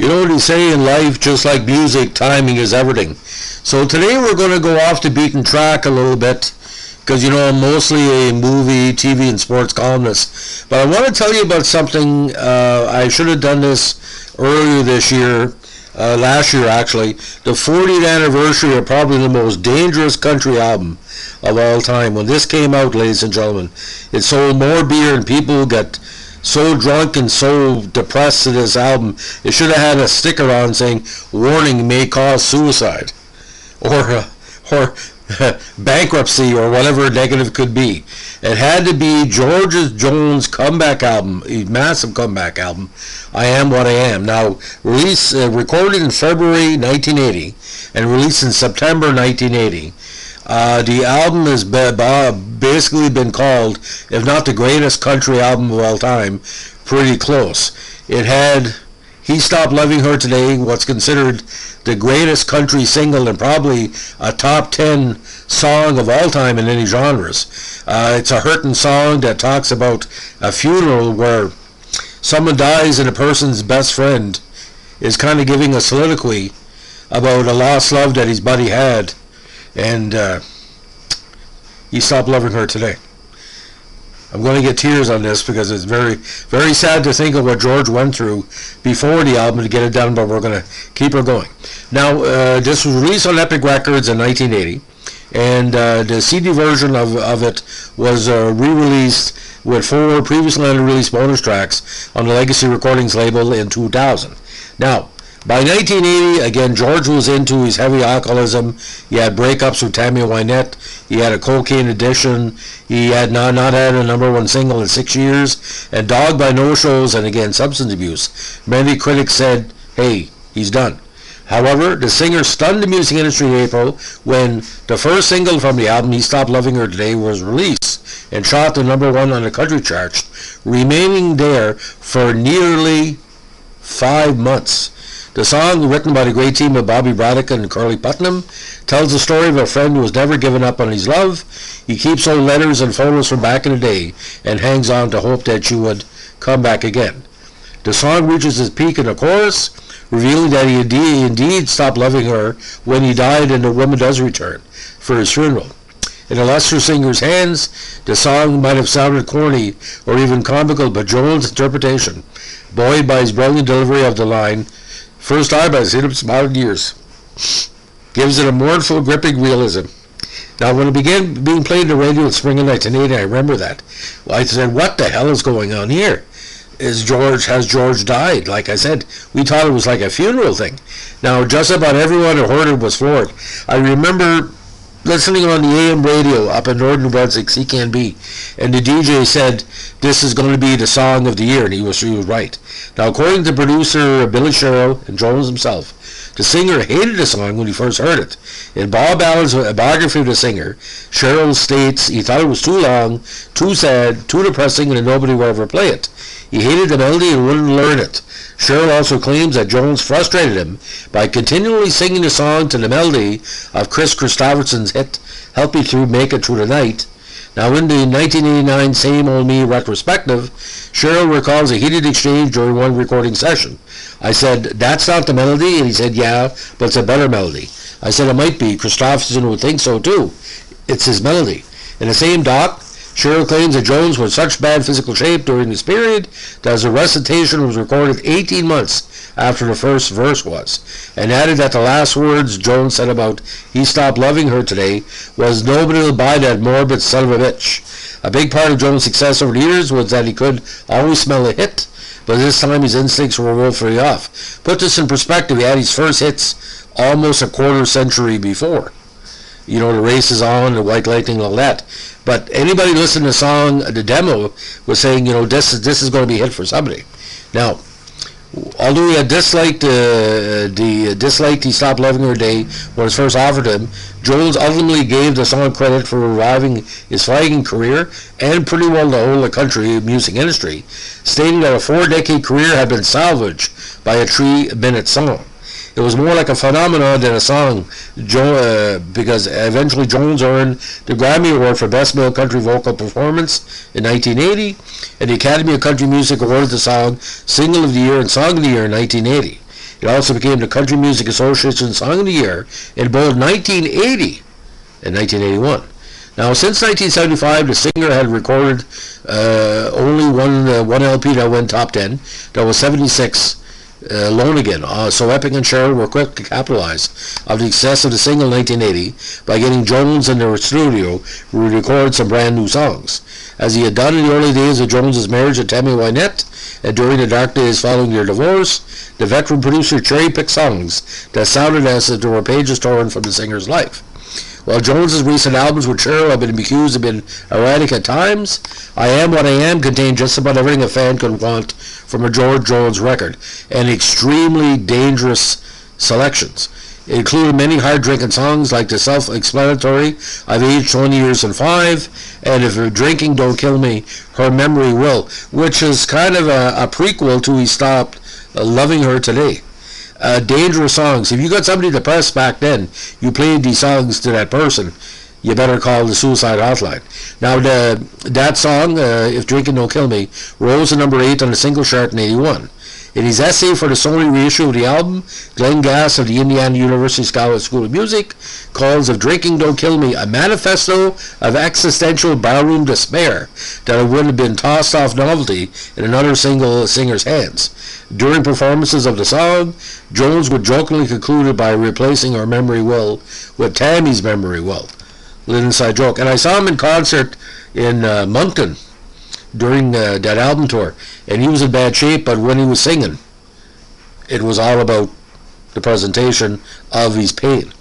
You know what they say in life, just like music, timing is everything. So today we're going to go off the beaten track a little bit because, I'm mostly a movie, TV, and sports columnist. But I want to tell you about something. I should have done this earlier this year, last year actually. The 40th anniversary of probably the most dangerous country album of all time. When this came out, ladies and gentlemen, it sold more beer and people got so drunk and so depressed to this album, it should have had a sticker on saying, "Warning, may cause suicide," or bankruptcy, or whatever negative could be. It had to be George Jones' comeback album, a massive comeback album, I Am What I Am. Now, recorded in February 1980 and released in September 1980. The album has basically been called, if not the greatest country album of all time, pretty close. It had He Stopped Loving Her Today, what's considered the greatest country single and probably a top 10 song of all time in any genres. It's a hurting song that talks about a funeral where someone dies and a person's best friend is kind of giving a soliloquy about a lost love that his buddy had. And he stopped loving her today. I'm going to get tears on this because it's very, very sad to think of what George went through before the album to get it done, but we're going to keep her going. Now, this was released on Epic Records in 1980, and the CD version of it was re-released with 4 previously unreleased bonus tracks on the Legacy Recordings label in 2000. Now, by 1980, again, George was into his heavy alcoholism. He had breakups with Tammy Wynette. He had a cocaine addiction. He had not had a #1 single in 6 years, and dogged by no-shows and, again, substance abuse. Many critics said, hey, he's done. However, the singer stunned the music industry in April when the first single from the album, He Stopped Loving Her Today, was released and shot to #1 on the country charts, remaining there for nearly 5 months. The song, written by the great team of Bobby Braddock and Curly Putnam, tells the story of a friend who has never given up on his love. He keeps old letters and photos from back in the day and hangs on to hope that she would come back again. The song reaches its peak in the chorus, revealing that he indeed stopped loving her when he died and the woman does return for his funeral. In a lesser singer's hands, the song might have sounded corny or even comical, but Jones' interpretation, buoyed by his brilliant delivery of the line, "First time I've seen him smile in years," gives it a mournful, gripping realism. Now, when it began being played on the radio in spring of 1980, I remember that. Well, I said, what the hell is going on here? Has George died? Like I said, we thought it was like a funeral thing. Now, just about everyone who heard it was floored. I remember listening on the AM radio up in northern New Brunswick, CKNB, and the DJ said, this is going to be the song of the year, and he was right. Now, according to producer Billy Sherrill and Jones himself, the singer hated the song when he first heard it. In Bob Allen's biography of the singer, Sherrill states he thought it was too long, too sad, too depressing, and nobody would ever play it. He hated the melody and wouldn't learn it. Sherrill also claims that Jones frustrated him by continually singing the song to the melody of Chris Christopherson's hit, Help Me Through, Make It Through the Night. Now, in the 1989 Same Old Me retrospective, Sherrill recalls a heated exchange during one recording session. I said, that's not the melody? And he said, yeah, but it's a better melody. I said, it might be. Christopherson would think so, too. It's his melody. In the same doc, Sherrill claims that Jones was in such bad physical shape during this period that his recitation was recorded 18 months after the first verse was, and added that the last words Jones said about He Stopped Loving Her Today was, nobody will buy that morbid son of a bitch. A big part of Jones' success over the years was that he could always smell a hit, but this time his instincts were woefully off. Put this in perspective, he had his first hits almost a quarter century before. The Race Is On, the White Lightning, and all that. But anybody listening to the song, the demo, was saying, this is going to be a hit for somebody. Now, although he had disliked He Stopped Loving Her Day when it was first offered to him, Jones ultimately gave the song credit for reviving his flagging career and pretty well the whole country music industry, stating that a 4-decade career had been salvaged by a 3-minute song. It was more like a phenomenon than a song, because eventually Jones earned the Grammy Award for Best Male Country Vocal Performance in 1980, and the Academy of Country Music awarded the song Single of the Year and Song of the Year in 1980. It also became the Country Music Association Song of the Year in both 1980 and 1981. Now, since 1975, the singer had recorded only one LP that went top 10. That was 76. Alone Again. So Epic and Cheryl were quick to capitalize on the success of the single in 1980 by getting Jones in their studio to record some brand new songs. As he had done in the early days of Jones's marriage to Tammy Wynette, and during the dark days following their divorce, the veteran producer cherry-picked songs that sounded as if there were pages torn from the singer's life. While Jones's recent albums with Cheryl have been accused of being erratic at times, I Am What I Am contained just about everything a fan could want from a George Jones record, and extremely dangerous selections. It included many hard-drinking songs like the self-explanatory I've Aged 20 Years and 5, and If You're Drinking, Don't Kill Me, Her Memory Will, which is kind of a prequel to He Stopped Loving Her Today. Dangerous songs. If you got somebody depressed back then, you played these songs to that person, you better call the suicide hotline. Now, that song, If Drinking Don't Kill Me, rose to number 8 on the single chart in 81. In his essay for the Sony reissue of the album, Glenn Gass of the Indiana University School of Music calls If Drinking Don't Kill Me a manifesto of existential barroom despair that would have been tossed off novelty in another single singer's hands. During performances of the song, Jones would jokingly conclude by replacing Her Memory Will with Tammy's Memory Will. Little inside joke. And I saw him in concert in Moncton during that album tour, and he was in bad shape, but when he was singing, it was all about the presentation of his pain.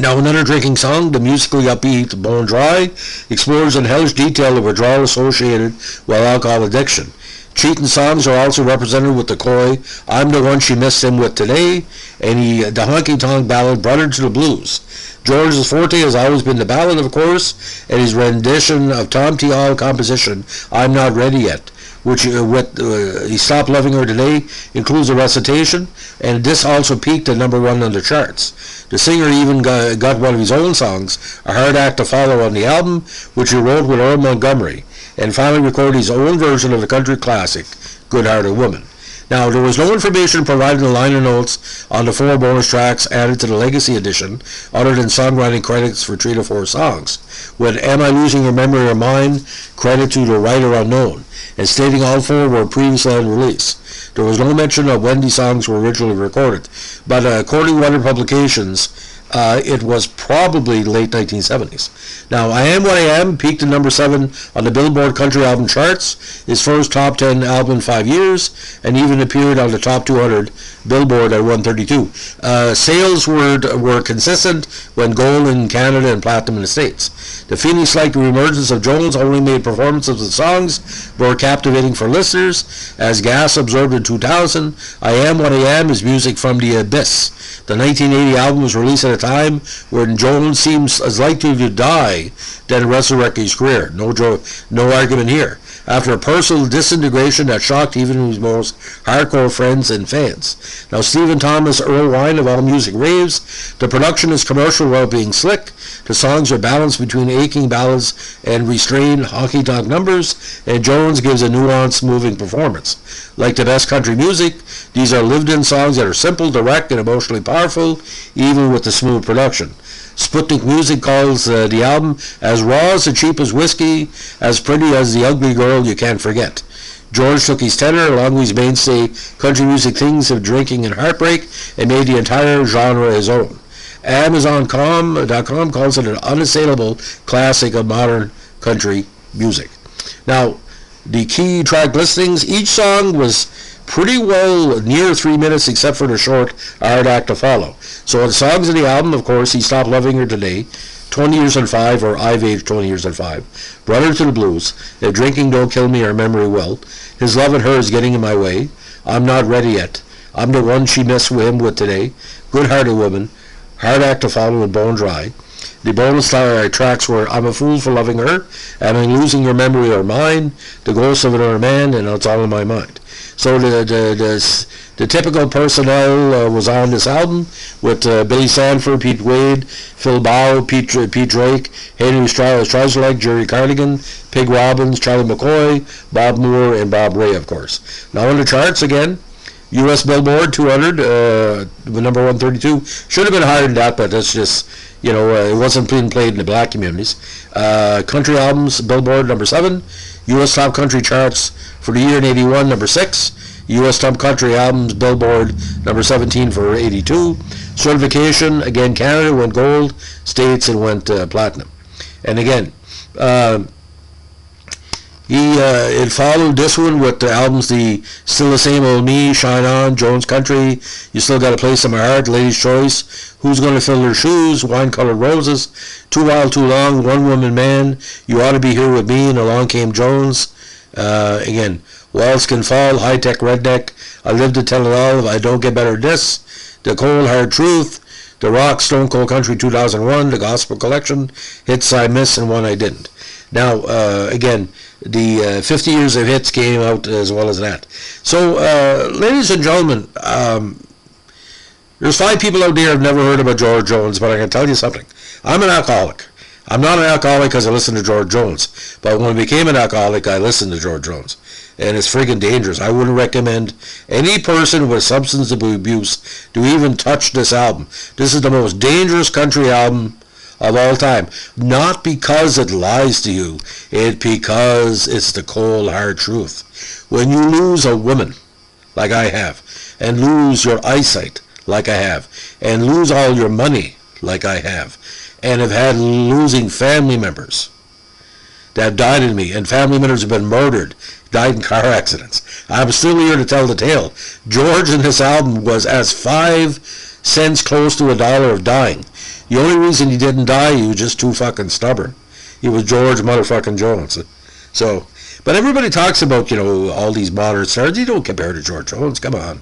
Now, another drinking song, the musically upbeat Bone Dry, explores in hellish detail the withdrawal associated with alcohol addiction. Cheating songs are also represented with the coy I'm the One She Missed Him With Today, and the honky-tonk ballad Brother to the Blues. George's forte has always been the ballad, of course, and his rendition of Tom T. Hall composition I'm Not Ready Yet, which He Stopped Loving Her Today includes a recitation, and this also peaked at number 1 on the charts. The singer even got one of his own songs, A Hard Act to Follow, on the album, which he wrote with Earl Montgomery, and finally recorded his own version of the country classic, Good-Hearted Woman. Now, there was no information provided in the liner notes on the 4 bonus tracks added to the Legacy Edition, other than songwriting credits for 3 to 4 songs, with Am I Losing Your Memory or Mine credit to the writer unknown, and stating all 4 were previously unreleased. There was no mention of when these songs were originally recorded, but according to other publications, it was probably late 1970s. Now, I Am What I Am peaked at number 7 on the Billboard Country Album charts, his first top 10 album in 5 years, and even appeared on the top 200 Billboard at 132. Sales were consistent when gold in Canada and platinum in the States. The Phoenix-like reemergence of Jones only made performances of the songs more captivating for listeners. As Gass observed in 2000, I Am What I Am is music from the abyss. The 1980 album was released at a time when Jones seems as likely to die than resurrect his career. No argument here. After a personal disintegration that shocked even his most hardcore friends and fans. Now, Stephen Thomas, Earl Wine of All Music raves, the production is commercial while being slick. The songs are balanced between aching ballads and restrained honky-tonk numbers, and Jones gives a nuanced, moving performance. Like the best country music, these are lived-in songs that are simple, direct, and emotionally powerful, even with the smooth production. Sputnik Music calls the album as raw as the cheapest whiskey, as pretty as the ugly girl you can't forget. George took his tenor along with his mainstay country music themes of drinking and heartbreak and made the entire genre his own. Amazon.com calls it an unassailable classic of modern country music. Now, the key track listings, each song was pretty well near 3 minutes except for the short Hard Act to Follow. So the songs of the album, of course, He Stopped Loving Her Today, 20 Years and 5, or I've Aged 20 Years and 5, Brother to the Blues, If Drinking Don't Kill Me or Memory Will, His Love and Her Is Getting in My Way, I'm Not Ready Yet, I'm the One She Missed Him With Today, Good-Hearted Woman, Hard Act to Follow, and Bone Dry. The bonus tracks were I'm a Fool for Loving Her, Am I Losing Your Memory or Mine, The Ghost of Another Man, and It's All in My Mind. So the typical personnel was on this album with Billy Sanford, Pete Wade, Phil Bow, Pete Drake, Henry Stryzelek, Jerry Cardigan, Pig Robbins, Charlie McCoy, Bob Moore, and Bob Ray, of course. Now on the charts again, U.S. Billboard 200, number 132. Should have been higher than that, but that's just, it wasn't being played in the black communities. Country albums, Billboard number 7. U.S. Top Country Charts for the year in 81, number 6. U.S. Top Country Albums, Billboard number 17 for 82. Certification, again, Canada went gold, States it went platinum. And again, it followed this one with the albums, the Still the Same Old Me, Shine On, Jones Country, You Still Got a Place in My Heart, Lady's Choice, Who's Gonna Fill Their Shoes, Wine Colored Roses, Too Wild Too Long, One Woman Man, You Ought to Be Here with Me, and Along Came Jones. Again, Walls Can Fall, High Tech Redneck, I Live to Tell It All, I Don't Get Better Than This, The Cold Hard Truth, The Rock, Stone Cold Country 2001, The Gospel Collection, Hits I Miss, and One I Didn't. Now, again, the 50 years of hits came out as well as that. So, ladies and gentlemen, there's 5 people out there who have never heard about George Jones, but I can tell you something. I'm an alcoholic. I'm not an alcoholic because I listen to George Jones, but when I became an alcoholic, I listened to George Jones, and it's friggin' dangerous. I wouldn't recommend any person with substance abuse to even touch this album. This is the most dangerous country album of all time. Not because it lies to you, because it's the cold, hard truth. When you lose a woman, like I have, and lose your eyesight, like I have, and lose all your money, like I have, and have had losing family members that have died in me, and family members have been murdered, died in car accidents. I'm still here to tell the tale. George in this album was as 5 cents close to $1 of dying. The only reason he didn't die, he was just too fucking stubborn. He was George motherfucking Jones. So, but everybody talks about, all these modern stars. You don't compare to George Jones. Come on.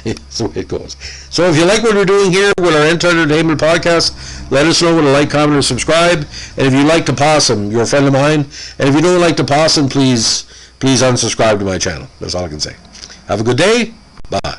That's the way it goes. So if you like what we're doing here with our entertainment podcast, let us know with a like, comment, or subscribe. And if you like the Possum, you're a friend of mine. And if you don't like the Possum, please unsubscribe to my channel. That's all I can say. Have a good day. Bye.